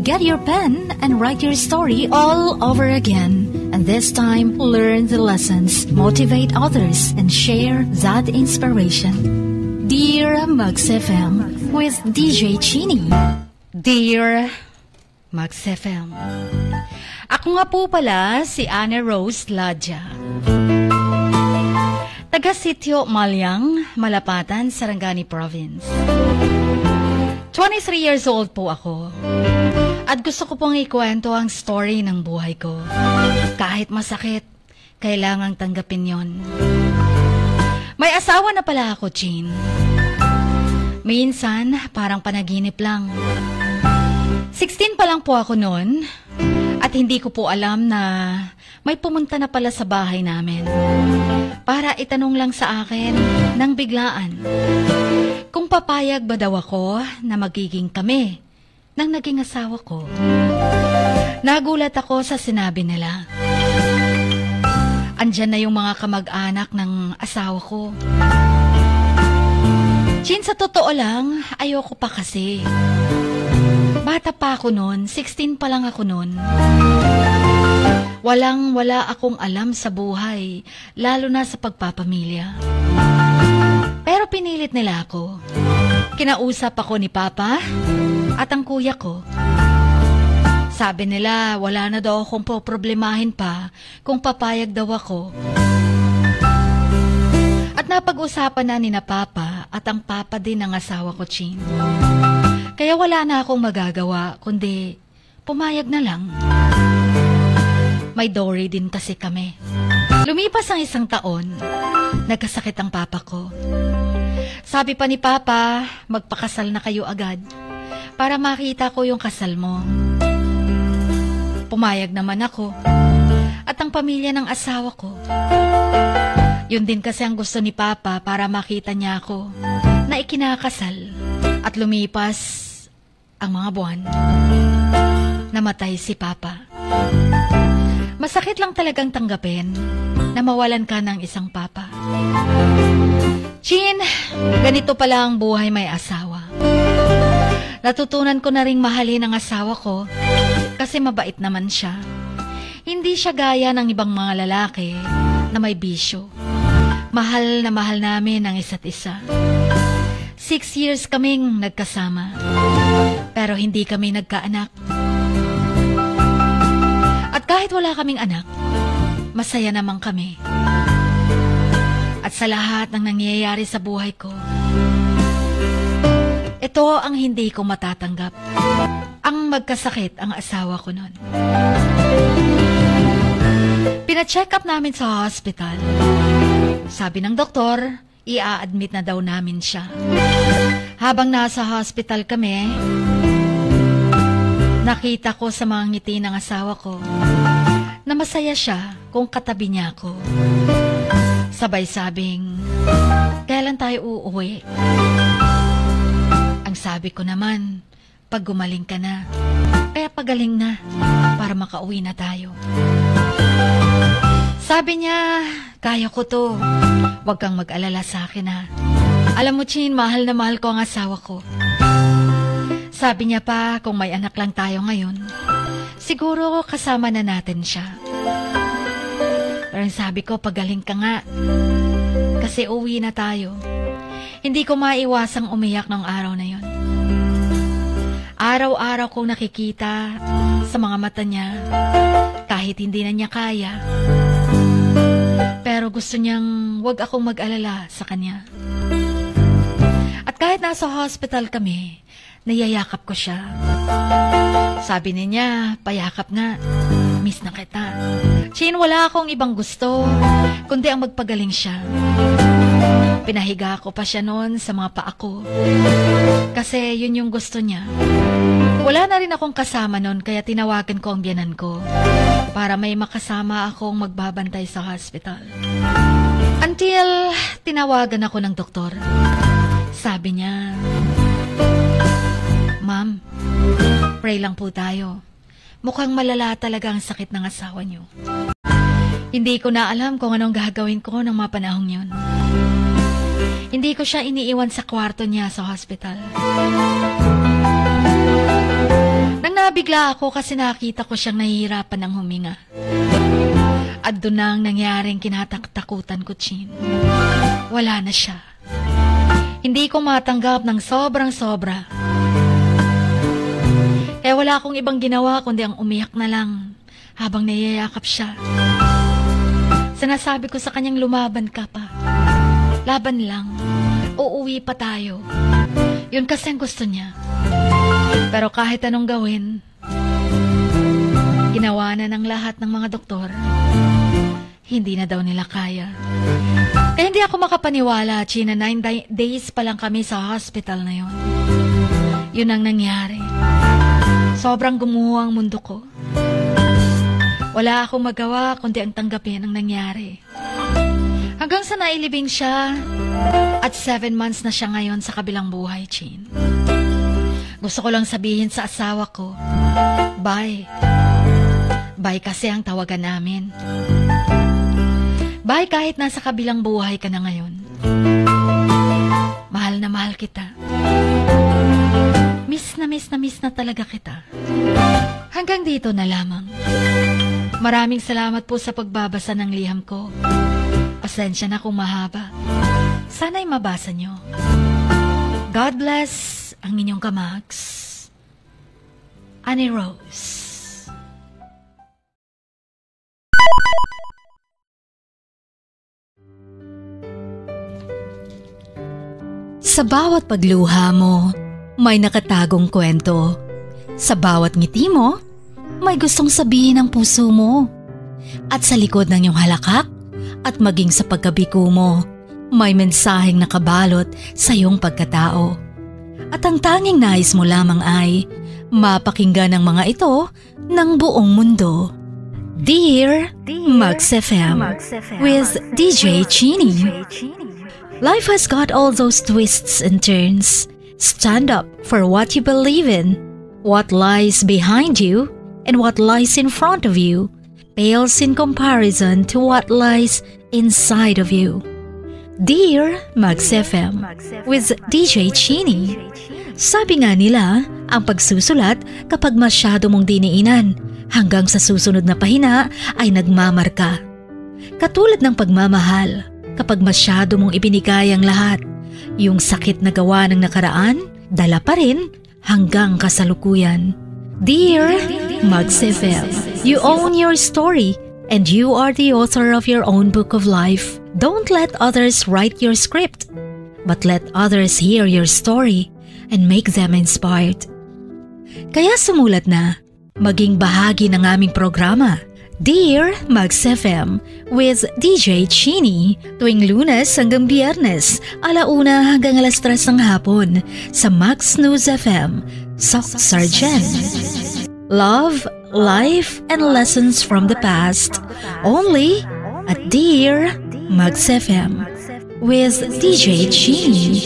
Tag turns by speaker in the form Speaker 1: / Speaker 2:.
Speaker 1: Get your pen and write your story all over again. And this time, learn the lessons, motivate others, and share that inspiration. Dear Max FM with DJ Chini.
Speaker 2: Dear Max FM, ako nga po pala si Anna Rose Ladja. Taga Sitio Malyang, Malapatan, Sarangani Province. 23 years old po ako. At gusto ko pong ikwento ang story ng buhay ko. Kahit masakit, kailangang tanggapin yon. May asawa na pala ako, Chin. Minsan, parang panaginip lang. 16 pa lang po ako noon. At hindi ko po alam na may pumunta na pala sa bahay namin. Para itanong lang sa akin ng biglaan kung papayag ba daw ako na magiging kami ng naging asawa ko. Nagulat ako sa sinabi nila. Andyan na yung mga kamag-anak ng asawa ko. Chin, sa totoo lang, ayoko pa kasi. Bata pa ako noon, 16 pa lang ako noon. Walang-wala akong alam sa buhay, lalo na sa pagpapamilya. Pero pinilit nila ako. Kinausap ako ni Papa at ang kuya ko. Sabi nila, wala na daw akong poproblemahin pa kung papayag daw ako. At napag-usapan na ni na Papa at ang Papa din ng asawa ko, Chin. Kaya wala na akong magagawa, kundi pumayag na lang. May Dory din kasi kami. Lumipas ang 1 taon, nagkasakit ang Papa ko. Sabi pa ni Papa, magpakasal na kayo agad para makita ko yung kasal mo. Pumayag naman ako at ang pamilya ng asawa ko. Yun din kasi ang gusto ni Papa para makita niya ako na ikinakasal. At lumipas ang mga buwan. Namatay si Papa. Masakit lang talagang tanggapin na mawalan ka ng isang papa. Chin, ganito pala ang buhay may asawa. Natutunan ko na ring mahalin ang asawa ko kasi mabait naman siya. Hindi siya gaya ng ibang mga lalaki na may bisyo. Mahal na mahal namin ang isa't isa. 6 years kaming nagkasama, pero hindi kami nagkaanak. At kahit wala kaming anak, masaya naman kami. At sa lahat ng nangyayari sa buhay ko, ito ang hindi ko matatanggap. Ang magkasakit ang asawa ko noon. Pina-check up namin sa hospital. Sabi ng doktor, i-a-admit na daw namin siya. Habang nasa hospital kami, nakita ko sa mga ngiti ng asawa ko na masaya siya kung katabi niya ako. Sabay sabing, kailan tayo uuwi? Ang sabi ko naman, pag gumaling ka na, kaya pagaling na para makauwi na tayo. Sabi niya, kaya ko to. Huwag kang mag-alala sa akin ha. Alam mo, Chin, mahal na mahal ko ang asawa ko. Sabi niya pa, kung may anak lang tayo ngayon, siguro kasama na natin siya. Pero sabi ko, pagaling ka nga. Kasi uwi na tayo. Hindi ko maiwasang umiyak ng araw na yon. Araw-araw kong nakikita sa mga mata niya, kahit hindi na niya kaya. Pero gusto niyang wag akong mag-alala sa kanya. At kahit nasa hospital kami, niyayakap ko siya. Sabi niya, payakap nga. Miss na kita. Chin, wala akong ibang gusto, kundi ang magpagaling siya. Pinahiga ko pa siya noon sa mga paa ko. Kasi yun yung gusto niya. Wala na rin akong kasama noon, kaya tinawagan ko ang biyanan ko para may makasama akong magbabantay sa hospital. Until tinawagan ako ng doktor. Sabi niya, Ma'am, pray lang po tayo. Mukhang malala talaga ang sakit ng asawa niyo. Hindi ko na alam kung anong gagawin ko ng mga panahong yun. Hindi ko siya iniiwan sa kwarto niya sa hospital. Nang nabigla ako kasi nakita ko siyang nahihirapan ng huminga. At doon ang nangyaring kinataktakutan ko, Chin. Wala na siya. Hindi ko matanggap ng sobrang-sobra. Kaya wala akong ibang ginawa kundi ang umiyak na lang habang niyayakap siya. Sinasabi ko sa kanyang lumaban ka pa. Laban lang. Uuwi pa tayo. Yun kasi ang gusto niya. Pero kahit anong gawin, ginawa na ng lahat ng mga doktor. Hindi na daw nila kaya. Kaya hindi ako makapaniwala, China, 9 days pa lang kami sa hospital na yun. Yun ang nangyari. Sobrang gumuho ang mundo ko. Wala akong magawa kundi ang tanggapin ang nangyari. Hanggang sa nailibing siya at 7 months na siya ngayon sa kabilang buhay, Chin. Gusto ko lang sabihin sa asawa ko, bye. Bye kasi ang tawagan namin. Bye kahit nasa kabilang buhay ka na ngayon. Mahal na mahal kita. Miss na talaga kita. Hanggang dito na lamang. Maraming salamat po sa pagbabasa ng liham ko. Pasensya na kung mahaba. Sana'y mabasa nyo. God bless ang inyong kamags. Annie Rose.
Speaker 1: Sa bawat pagluha mo, may nakatagong kwento. Sa bawat ngiti mo, may gustong sabihin ang puso mo. At sa likod ng iyong halakak at maging sa pagkabiko mo, may mensaheng nakabalot sa iyong pagkatao. At ang tanging nais mo lamang ay mapakinggan ang mga ito ng buong mundo. Dear Mugs FM with DJ Chini. Life has got all those twists and turns. Stand up for what you believe in. What lies behind you and what lies in front of you pales in comparison to what lies inside of you. Dear Mugs FM with DJ Chini. Sabi nga nila, ang pagsusulat kapag masyado mong diniinan hanggang sa susunod na pahina ay nagmamarka. Katulad ng pagmamahal, kapag masyado mong ibinigay ang lahat, yung sakit na gawa ng nakaraan, dala pa rin hanggang kasalukuyan. Dear Mugs FM, you own your story and you are the author of your own book of life. Don't let others write your script, but let others hear your story and make them inspired. Kaya sumulat na, maging bahagi ng aming programa. Dear Mugs FM with DJ Chini tuwing Lunes hanggang Biyernes, 1:00 hanggang 3:00 ng hapon sa Max News FM, Sock Sargent. Love, life, and lessons from the past only at Dear Mugs FM with DJ Chini.